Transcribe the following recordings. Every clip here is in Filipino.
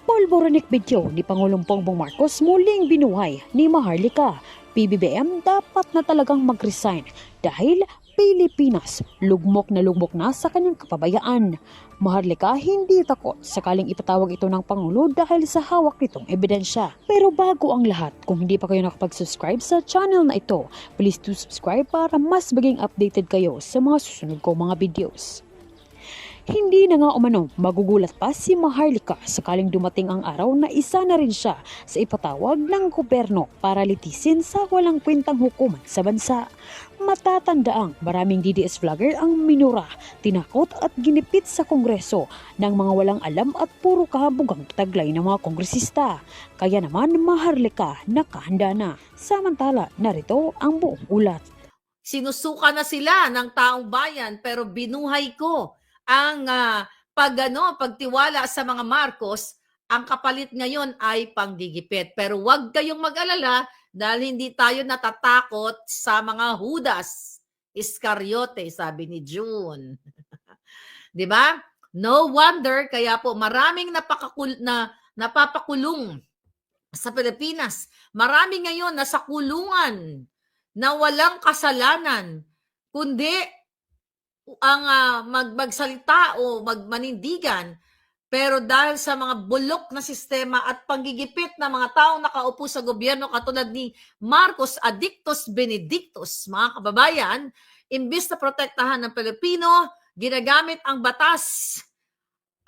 Polboronic video ni Pangulong Bongbong Marcos muling binuhay ni Maharlika. PBBM dapat na talagang mag-resign dahil Pilipinas lugmok na sa kanyang kapabayaan. Maharlika hindi takot sakaling ipatawag ito ng Pangulo dahil sa hawak nitong ebidensya. Pero bago ang lahat, kung hindi pa kayo nakapag-subscribe sa channel na ito, please do subscribe para mas maging updated kayo sa mga susunod kong mga videos. Hindi na nga umano magugulat pa si Maharlika sakaling dumating ang araw na isa na rin siya sa ipatawag ng gobyerno para litisin sa walang kwentang hukuman sa bansa. Matatandaang maraming DDS vlogger ang minura, tinakot at ginipit sa Kongreso ng mga walang alam at puro kahabugang taglay ng mga kongresista. Kaya naman Maharlika nakahanda na. Samantala, narito ang buong ulat. Sinusuka na sila ng taong bayan pero binuhay ko ang pagtiwala sa mga Marcos. Ang kapalit ngayon ay panggigipit. Pero huwag kayong mag-alala dahil hindi tayo natatakot sa mga Judas Iscariote, sabi ni June. 'Di ba? No wonder kaya po maraming napapakulong sa Pilipinas. Marami ngayon nasa kulungan na walang kasalanan kundi ang magsalita o magmanindigan, pero dahil sa mga bulok na sistema at panggigipit ng mga taong nakaupo sa gobyerno katulad ni Marcos Adictus Benedictus, mga kababayan, imbis na protektahan ng Pilipino, ginagamit ang batas,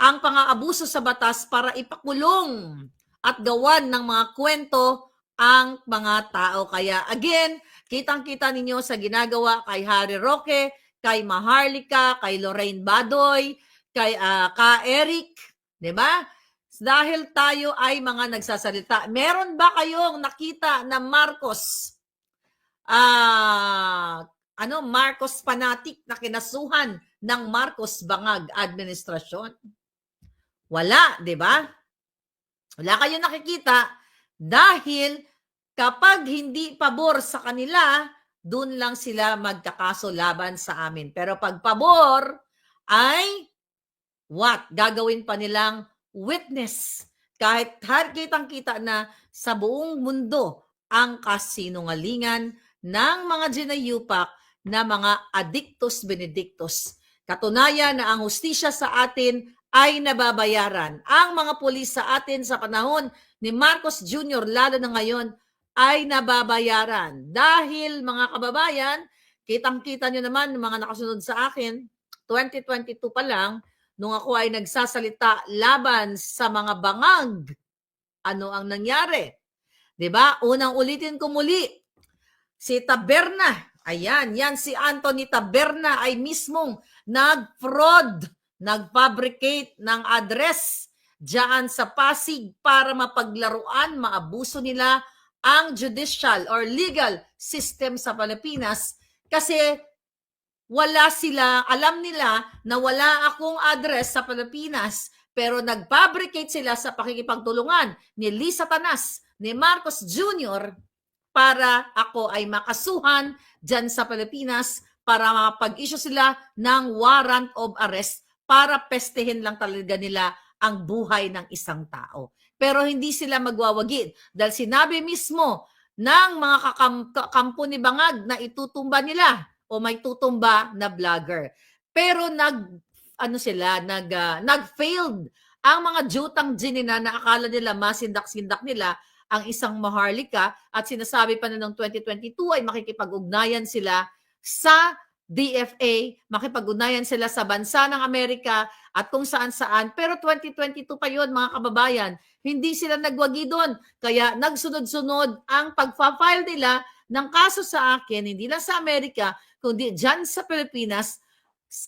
ang pang-aabuso sa batas para ipakulong at gawan ng mga kwento ang mga tao. Kaya again, kitang-kita ninyo sa ginagawa kay Harry Roque, kay Maharlika, kay Lorraine Badoy, kay Ka Eric, 'di ba? Dahil tayo ay mga nagsasalita. Meron ba kayong nakita na Marcos Marcos fanatic na kinasuhan ng Marcos Bangag administrasyon? Wala, 'di ba? Wala kayong nakikita dahil kapag hindi pabor sa kanila, doon lang sila magkakaso laban sa amin. Pero pag pabor ay gagawin pa nilang witness. Kahit kitang-kita na sa buong mundo ang kasinungalingan ng mga ginayupak na mga Adictus Benedictus. Katunayan na ang hustisya sa atin ay nababayaran. Ang mga pulis sa atin sa panahon ni Marcos Jr., lalo na ngayon, ay nababayaran. Dahil mga kababayan, kitang-kita nyo naman mga nakasunod sa akin, 2022 pa lang, nung ako ay nagsasalita laban sa mga bangag, ano ang nangyari? 'Di ba? Unang ulitin ko muli, si Taberna, yan si Anthony Taberna ay mismong nag-fraud, nag-fabricate ng address diyan sa Pasig para mapaglaruan, maabuso nila ang judicial or legal system sa Pilipinas kasi alam nila na wala akong address sa Pilipinas pero nag-fabricate sila sa pakikipagtulungan ni Lisa Tanas, ni Marcos Jr. para ako ay makasuhan dyan sa Pilipinas para makapag-issue sila ng warrant of arrest para pestehin lang talaga nila ang buhay ng isang tao. Pero hindi sila magwawagi dahil sinabi mismo ng mga kakampo ni Bangag na itutumba nila o may tutumba na vlogger. Pero nag-failed ang mga jutang ginina na akala nila masindak-sindak nila ang isang Maharlika at sinasabi pa na noong 2022 ay makikipag-ugnayan sila sa DFA, makipag-ugnayan sila sa bansa ng Amerika at kung saan-saan. Pero 2022 pa yun, mga kababayan. Hindi sila nagwagi doon. Kaya nagsunod-sunod ang pagpa-file nila ng kaso sa akin, hindi lang sa Amerika, kundi dyan sa Pilipinas,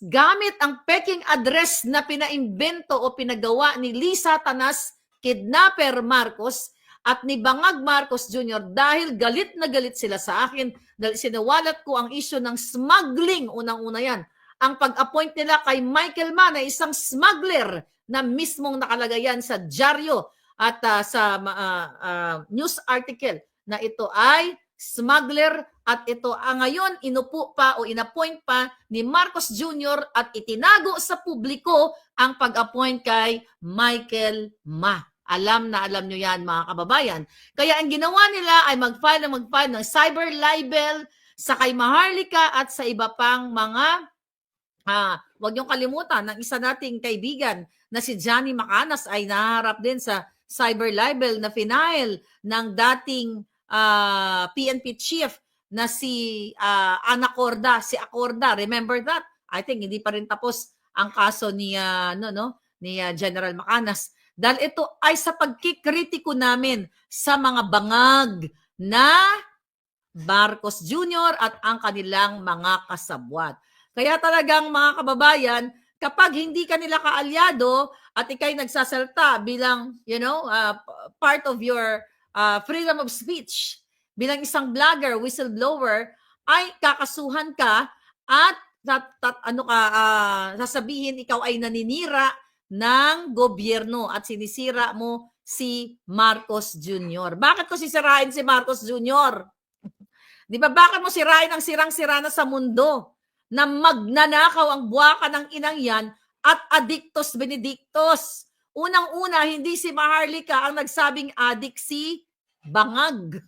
gamit ang peking address na pinaimbento o pinagawa ni Lisa Tanas, kidnapper Marcos, at ni Bangag Marcos Jr. dahil galit na galit sila sa akin dahil sinawalat ko ang issue ng smuggling. Unang-una yan. Ang pag-appoint nila kay Michael Ma na isang smuggler na mismong nakalagay yan sa dyaryo at sa news article na ito ay smuggler at ito ngayon inupo pa o inappoint pa ni Marcos Jr. at itinago sa publiko ang pag-appoint kay Michael Ma. Alam na alam nyo yan, mga kababayan. Kaya ang ginawa nila ay mag-file ng cyber libel sa kay Maharlika at sa iba pang mga wag niyong kalimutan, ng isa nating kaibigan na si Johnny Macanas ay naharap din sa cyber libel na final ng dating PNP chief na si Anacorda, si Acorda. Remember that? I think hindi pa rin tapos ang kaso ni ni General Macanas. Dahil ito ay sa pagkikritiko namin sa mga bangag na Marcos Jr. at ang kanilang mga kasabwat. Kaya talagang mga kababayan, kapag hindi ka nila kaalyado at ikay nagsasalta bilang, part of your freedom of speech, bilang isang vlogger, whistleblower, ay kakasuhan ka at sasabihin ikaw ay naninira ng gobyerno at sinisira mo si Marcos Jr. Bakit ko sisirain si Marcos Jr.? Di ba bakit mo sirain ang sirang-sira na sa mundo na magnanakaw ang buwaka ng inang yan at addictos benedictos? Unang-una, hindi si Maharlika ang nagsabing addict, si Bangag.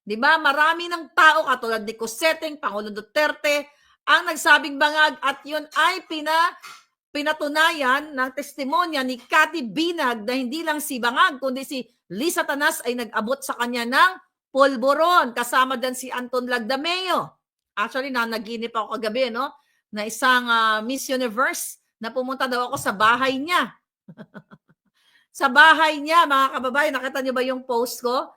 Di ba? Marami ng tao katulad ni Coseteng, Pangulong Duterte, ang nagsabing bangag at yun ay pinatunayan ng testimonya ni Cathy Binag na hindi lang si Bangag, kundi si Lisa Tanas ay nag-abot sa kanya ng polboron. Kasama din si Anton Lagdameo. Actually, naginip ako kagabi, na isang Miss Universe na pumunta daw ako sa bahay niya. Sa bahay niya, mga kababayan, nakita niyo ba yung post ko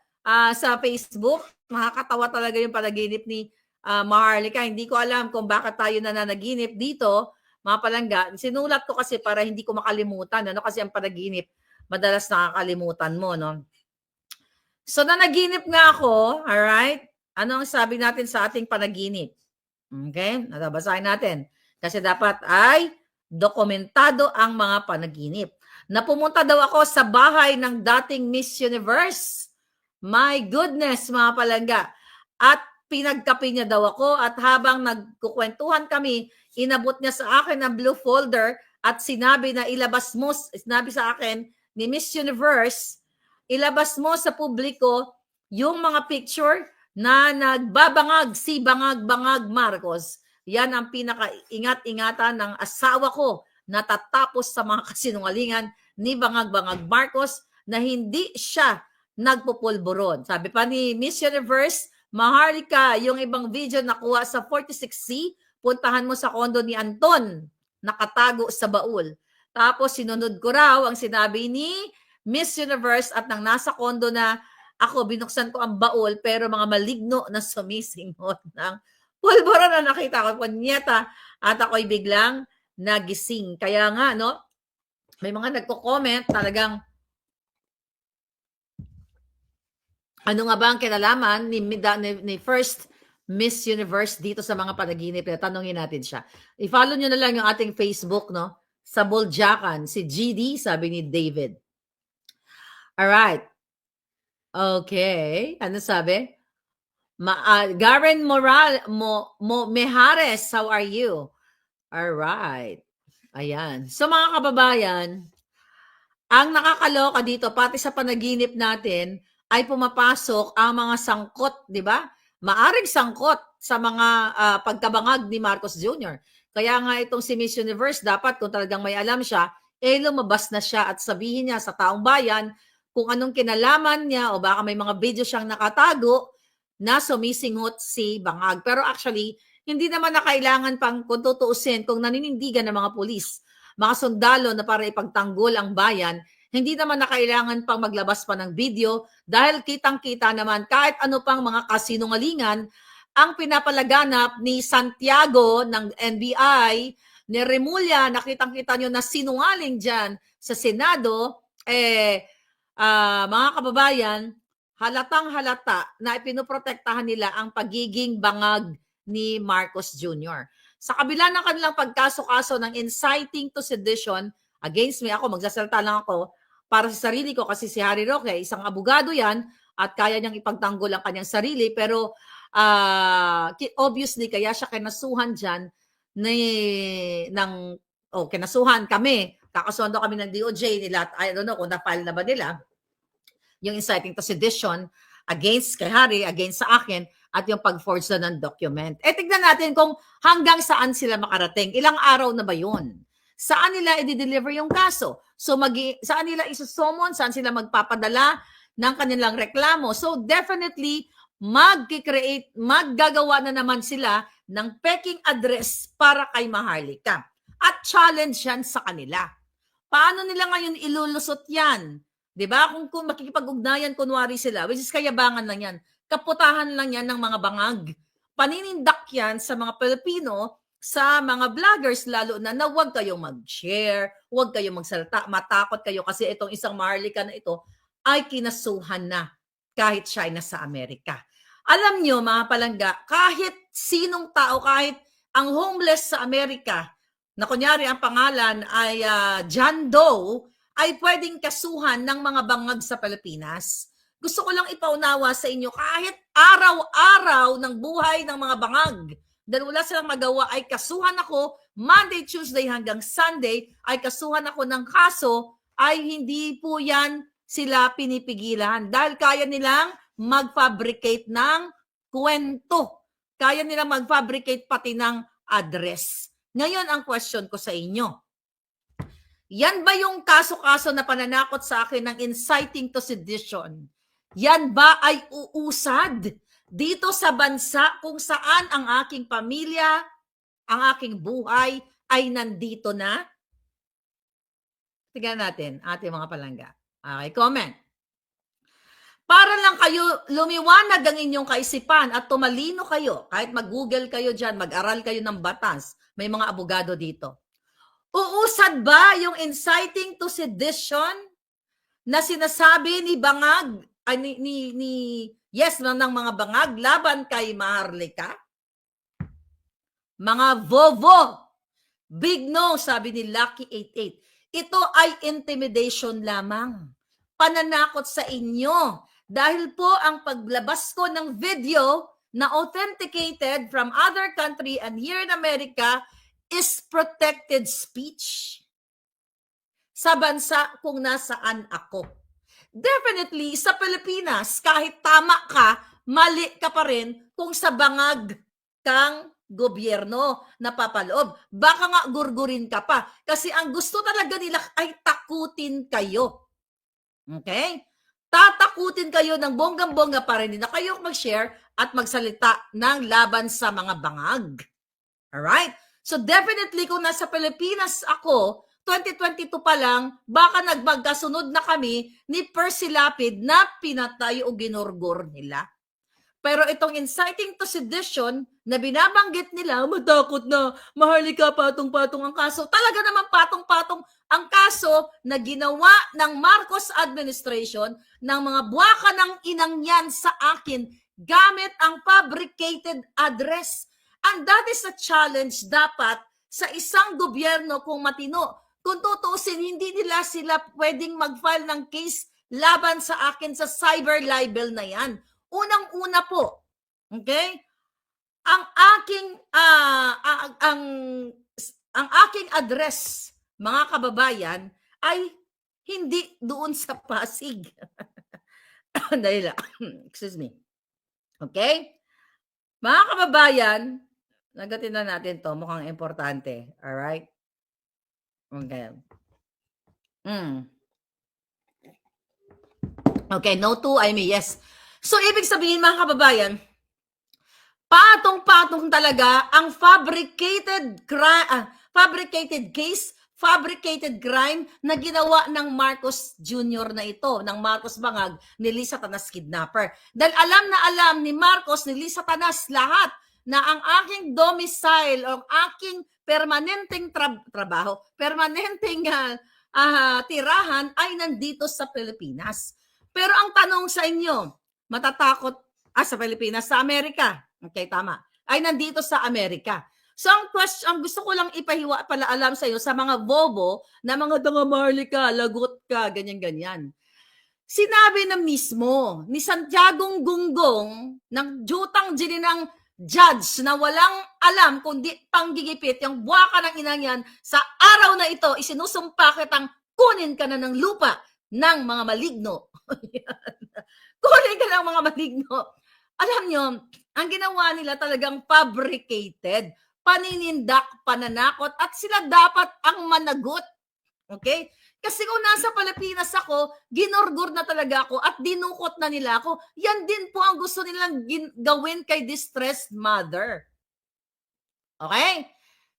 sa Facebook? Nakakatawa talaga yung panaginip ni Maharlika. Hindi ko alam kung bakit tayo nananaginip dito, mga palangga. Sinulat ko kasi para hindi ko makalimutan. Kasi ang panaginip, madalas nakakalimutan mo. So, nanaginip nga ako. Alright? Ano ang sabi natin sa ating panaginip? Okay? Basahin natin. Kasi dapat ay dokumentado ang mga panaginip. Napumunta daw ako sa bahay ng dating Miss Universe. My goodness, mga palangga. At pinagkape niya daw ako at habang nagkukwentuhan kami, inabot niya sa akin ang blue folder at sinabi sa akin ni Miss Universe, ilabas mo sa publiko yung mga picture na nagbabangag si Bangag Marcos. Yan ang pinaka-ingat-ingatan ng asawa ko na tatapos sa mga kasinungalingan ni Bangag Marcos na hindi siya nagpupulburon. Sabi pa ni Miss Universe, Maharlika, yung ibang video nakuha sa 46C, puntahan mo sa kondo ni Anton, nakatago sa baul. Tapos sinunod ko raw ang sinabi ni Miss Universe at nang nasa kondo na ako, binuksan ko ang baul pero mga maligno na sumisingot ng pulbura na nakita ko. Kunyeta, at ako'y biglang nagising. Kaya nga, may mga nagko-comment talagang ano nga ba ang kinalaman ni first Miss Universe dito sa mga panaginip? Tanungin natin siya. I-follow nyo na lang yung ating Facebook, sa Boljakan. Si GD, sabi ni David. Alright. Okay. Ano sabi? Garen Mejares, how are you? Alright. Ayan. So mga kababayan, ang nakakaloka dito, pati sa panaginip natin, ay pumapasok ang mga sangkot, di ba? Maaring sangkot sa mga pagkabangag ni Marcos Jr. Kaya nga itong si Miss Universe, dapat kung talagang may alam siya, lumabas na siya at sabihin niya sa taong bayan kung anong kinalaman niya o baka may mga video siyang nakatago na sumisinghot si Bangag. Pero actually, hindi naman na kailangan pang kung tutuusin, kung naninindigan ng mga pulis, mga sundalo na para ipagtanggol ang bayan, hindi naman na kailangan pang maglabas pa ng video dahil kitang-kita naman kahit ano pang mga kasinungalingan ang pinapalaganap ni Santiago ng NBI, ni Remulla, nakitang-kita nyo na sinungaling dyan sa Senado, mga kababayan, halatang-halata na ipinoprotektahan nila ang pagiging bangag ni Marcos Jr. Sa kabila ng kanilang pagkaso-kaso ng inciting to sedition against me, ako, magsasalita lang ako para sa sarili ko kasi si Harry Roque, isang abogado yan at kaya niyang ipagtanggol ang kanyang sarili pero obviously kaya siya kinasuhan dyan kinasuhan kami. Kakasuhan daw kami ng DOJ nila. I don't know kung na-file na ba nila. yung inciting to sedition against kay Harry, against sa akin, at yung pag-forge na ng document. Tignan natin kung hanggang saan sila makarating. Ilang araw na ba yun? Saan nila i-deliver yung kaso? So, saan nila isusumon? Saan sila magpapadala ng kanilang reklamo? So, definitely, maggagawa na naman sila ng peking address para kay Maharlika. At challenge yan sa kanila. Paano nila ngayon ilulusot yan? 'Di ba? Kung makikipag-ugnayan kunwari sila, which is kayabangan lang yan. Kaputahan lang yan ng mga bangag. Paninindak yan sa mga Pilipino, sa mga vloggers lalo na huwag kayong mag-share, huwag kayong magsalita, matakot kayo kasi itong isang Maharlika na ito ay kinasuhan na kahit siya ay nasa Amerika. Alam nyo mga palangga, kahit sinong tao, kahit ang homeless sa Amerika, na kunyari ang pangalan ay John Doe, ay pwedeng kasuhan ng mga bangag sa Pilipinas. Gusto ko lang ipaunawa sa inyo, kahit araw-araw ng buhay ng mga bangag, dahil wala silang magawa, ay kasuhan ako, Monday, Tuesday hanggang Sunday, ay kasuhan ako ng kaso, ay hindi po yan sila pinipigilan. Dahil kaya nilang mag-fabricate ng kwento. Kaya nilang mag-fabricate pati ng address. Ngayon, ang question ko sa inyo, yan ba yung kaso-kaso na pananakot sa akin ng inciting to sedition? Yan ba ay uusad dito sa bansa kung saan ang aking pamilya, ang aking buhay ay nandito na? Tignan natin, ating mga palangga. Okay, comment. Para lang kayo lumiwanag ang inyong kaisipan at tumalino kayo, kahit mag-google kayo dyan, mag-aral kayo ng batas, may mga abogado dito. Uusad ba yung inciting to sedition na sinasabi ni Bangag, ng mga bangag laban kay Maharlika? Mga vovo, big no, sabi ni Lucky 88. Ito ay intimidation lamang. Pananakot sa inyo. Dahil po ang paglabas ko ng video na authenticated from other country and here in America is protected speech sa bansa kung nasaan ako. Definitely, sa Pilipinas, kahit tama ka, mali ka pa rin kung sa bangag kang gobyerno napapaloob. Baka nga gurgurin ka pa. Kasi ang gusto talaga nila ay takutin kayo. Okay? Tatakutin kayo ng bonggang-bongga para hindi na kayo mag-share at magsalita ng laban sa mga bangag. Alright? So definitely kung nasa Pilipinas ako, 2022 pa lang, baka nagmagkasunod na kami ni Percy Lapid na pinatay o ginurgur nila. Pero itong inciting to sedition na binabanggit nila, matakot na, Maharlika, patong-patong ang kaso. Talaga naman patong-patong ang kaso na ginawa ng Marcos administration ng mga buwaka ng inang yan sa akin gamit ang fabricated address. And that is a challenge dapat sa isang gobyerno kung matino. Kung tutuusin, hindi nila sila pwedeng mag-file ng case laban sa akin sa cyber libel na yan. Unang-una po, okay? Ang aking address, mga kababayan, ay hindi doon sa Pasig. Dahil, excuse me. Okay? Mga kababayan, nagatin na natin to, mukhang importante. Alright? Okay. Okay, no to, I mean yes. So, ibig sabihin mga kababayan, patong-patong talaga ang fabricated case, fabricated crime na ginawa ng Marcos Jr. na ito, ng Marcos Bangag ni Lisa Tanas kidnapper. Dahil alam na alam ni Marcos, ni Lisa Tanas lahat na ang aking domicile o aking permanenteng trabaho, permanenteng tirahan ay nandito sa Pilipinas. Pero ang tanong sa inyo, matatakot sa Pilipinas, sa Amerika. Okay, tama. Ay nandito sa Amerika. So ang gusto ko lang ipahiwa pala alam sa iyo sa mga bobo na mga Maharlika, lagot ka, ganyan-ganyan. Sinabi na mismo ni Santiago Gunggong ng jutang gininang judge na walang alam kundi panggigipit yung buwaka ng inang yan, sa araw na ito isinusumpa kitang kunin ka na ng lupa ng mga maligno. Kulay ka ng mga maligno. Alam nyo, ang ginawa nila talagang fabricated, paninindak, pananakot, at sila dapat ang managot. Okay? Kasi kung nasa Pilipinas ako, ginorgor na talaga ako at dinukot na nila ako. Yan din po ang gusto nilang gawin kay distressed mother. Okay?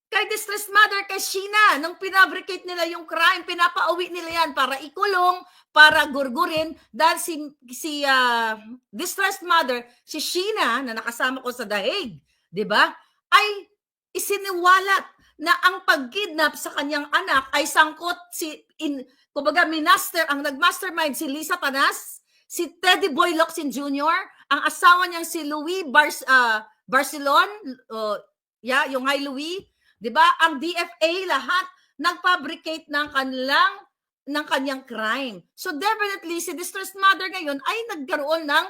Kay distressed mother, kay Sheena, nung pinabricate nila yung crime, pinapauwi nila yan para ikulong, para gurgurin, dahil si distressed mother, si Sheena, na nakasama ko sa dahig, di ba, ay isiniwalat na ang pagkidnap sa kanyang anak ay sangkot kumbaga, ang nagmastermind si Lisa Tanas, si Teddy Boy Locsin Jr., ang asawa niyang si Louis Barcelon, yung Hi Louis, 'di ba? Ang DFA lahat nagfabricate ng kanyang crime. So definitely si distressed mother ngayon ay nagkaroon ng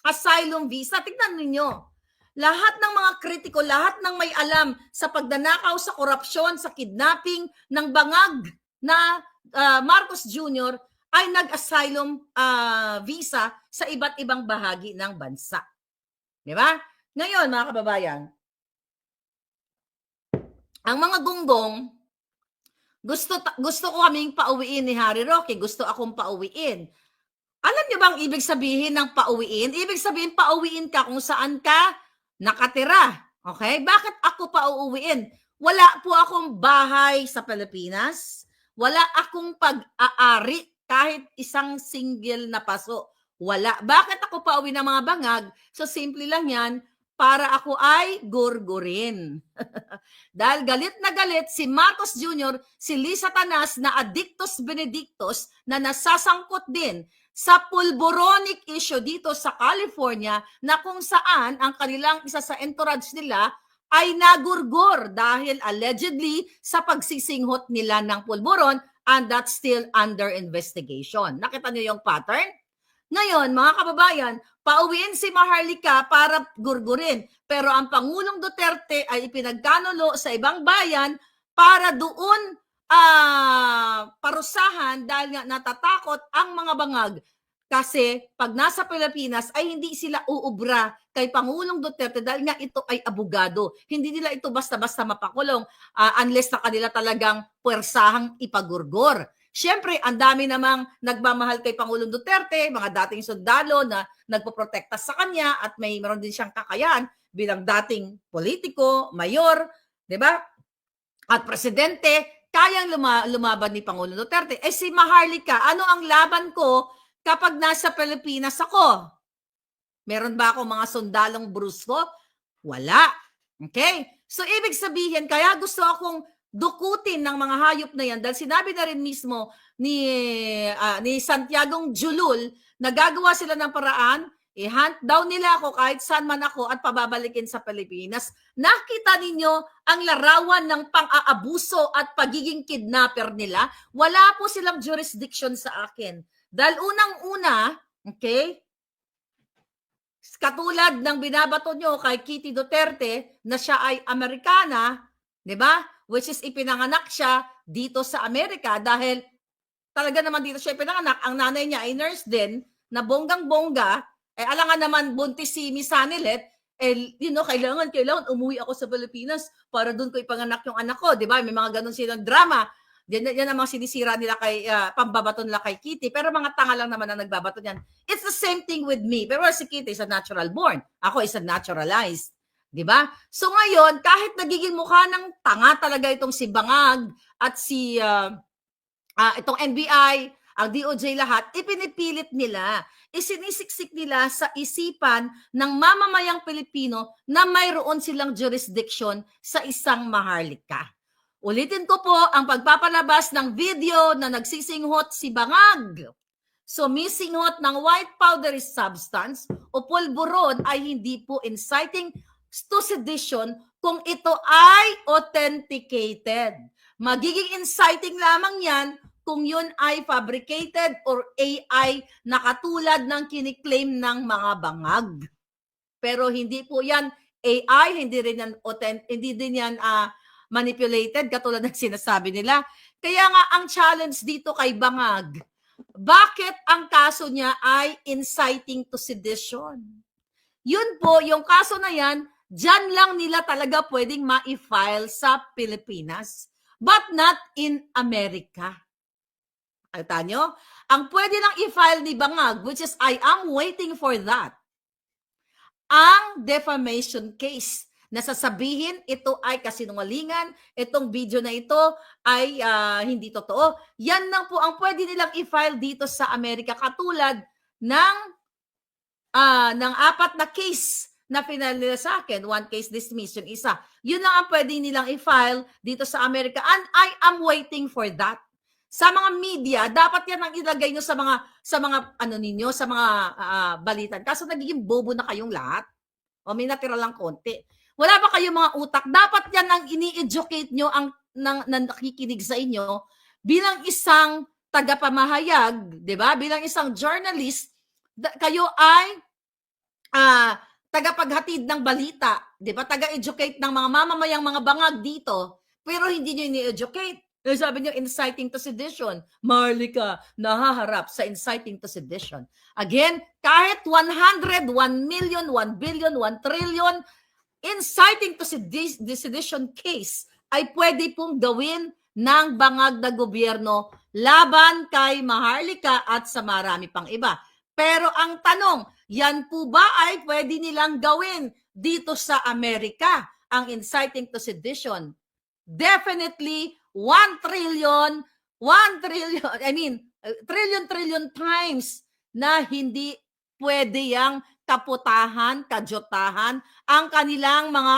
asylum visa. Tingnan niyo. Lahat ng mga kritiko, lahat ng may alam sa pagdanakaw, sa korupsyon, sa kidnapping ng bangag na Marcos Jr. ay nag-asylum visa sa iba't ibang bahagi ng bansa. 'Di ba? Ngayon, mga kababayan, ang mga gunggong, gusto ko kaming pauwiin ni Harry Roque, gusto akong pauwiin. Alam niyo bang ibig sabihin ng pauwiin? Ibig sabihin pauwiin ka kung saan ka nakatira. Okay? Bakit ako pauuwiin? Wala po akong bahay sa Pilipinas. Wala akong pag-aari kahit isang single na paso. Wala. Bakit ako pauwi ng mga bangag? So simple lang yan, para ako ay gurgurin. Dahil galit na galit si Marcos Jr., si Lisa Tanas na addictus benedictus na nasasangkot din sa pulboronic issue dito sa California na kung saan ang kanilang isa sa entourage nila ay nagurgur dahil allegedly sa pagsisinghot nila ng pulboron, and that's still under investigation. Nakita niyo yung pattern? Ngayon, mga kababayan, pauwiin si Maharlika para gurgurin. Pero ang Pangulong Duterte ay ipinagkanulo sa ibang bayan para doon parusahan dahil nga natatakot ang mga bangag. Kasi pag nasa Pilipinas ay hindi sila uubra kay Pangulong Duterte dahil nga ito ay abogado. Hindi nila ito basta-basta mapakulong unless na kanila talagang puwersahang ipagurgor. Siyempre, ang dami namang nagmamahal kay Pangulong Duterte, mga dating sundalo na nagpoprotekta sa kanya at mayroon din siyang kakayahan bilang dating politiko, mayor, di ba? At presidente, kayang lumaban ni Pangulong Duterte. Eh si Maharlika, ano ang laban ko kapag nasa Pilipinas ako? Meron ba ako mga sundalong brusko? Wala. Okay? So, ibig sabihin, kaya gusto akong dukutin ng mga hayop na yan dahil sinabi na rin mismo ni Santiago Julul na gagawa sila ng paraan, i-hunt daw nila ako kahit saan man ako at pababalikin sa Pilipinas. Nakita ninyo ang larawan ng pang-aabuso at pagiging kidnapper nila? Wala po silang jurisdiction sa akin. Dahil unang-una, okay, katulad ng binabato nyo kay Kitty Duterte na siya ay Amerikana, di ba? Which is ipinanganak siya dito sa Amerika dahil talaga naman dito siya ipinanganak. Ang nanay niya ay nurse din na bonggang-bongga. Alangan naman buntis si Miss Sanilet, kailangan umuwi ako sa Pilipinas para doon ko ipanganak yung anak ko. Di ba? May mga ganun silang drama. Yan ang mga sinisira nila pambabato nila kay Kitty. Pero mga tanga lang naman ang nagbabato niyan. It's the same thing with me. Pero si Kitty is a natural born. Ako is a naturalized. Diba? So ngayon, kahit nagiging mukha ng tanga talaga itong si Bangag at si itong NBI, ang DOJ lahat, ipinipilit nila, isinisiksik nila sa isipan ng mamamayang Pilipino na mayroon silang jurisdiction sa isang Maharlika. Ulitin ko po ang pagpapalabas ng video na nagsisinghot si Bangag. So, misinghot ng white powdery substance o pulburon ay hindi po inciting to sedition kung ito ay authenticated. Magiging inciting lamang yan kung yun ay fabricated or AI na katulad ng kiniklaim ng mga bangag. Pero hindi po yan AI, hindi din yan manipulated katulad ng sinasabi nila. Kaya nga ang challenge dito kay Bangag, Bakit ang kaso niya ay inciting to sedition? Yun po, yung kaso na yan, dyan lang nila talaga pwedeng ma-file sa Pilipinas, but not in America. Kita nyo? Ang pwede lang i-file ni Bangag, which is I am waiting for that, ang defamation case na sasabihin ito ay kasinungalingan, itong video na ito ay hindi totoo. Yan lang po ang pwede nilang i-file dito sa Amerika, katulad ng 4 na case na final nila sa akin. 1 case dismissed, yung isa. Yun lang ang pwede nilang i-file dito sa Amerika, and I am waiting for that. Sa mga media, dapat yan ang ilagay nyo sa mga ano ninyo, sa mga balitan. Kaso nagiging bobo na kayong lahat. O may natira lang konti. Wala ba kayong mga utak? Dapat yan ang ini-educate nyo ang na nakikinig sa inyo bilang isang tagapamahayag, 'di ba? Bilang isang journalist, kayo ay tagapaghatid ng balita, 'di ba? Taga-educate ng mga mamamayang mga bangag dito, pero hindi niyo ini-educate. Sabi niyo, inciting to sedition. Maharlika, nahaharap sa inciting to sedition. Again, kahit 100, 1 million, 1 billion, 1 trillion, inciting to sedition case ay pwede pong gawin ng bangag na gobyerno laban kay Maharlika at sa marami pang iba. Pero ang tanong, yan po ba ay pwede nilang gawin dito sa Amerika, ang inciting to sedition? Definitely 1 trillion, trillion times na hindi pwede yang kaputahan, kajotahan ang kanilang mga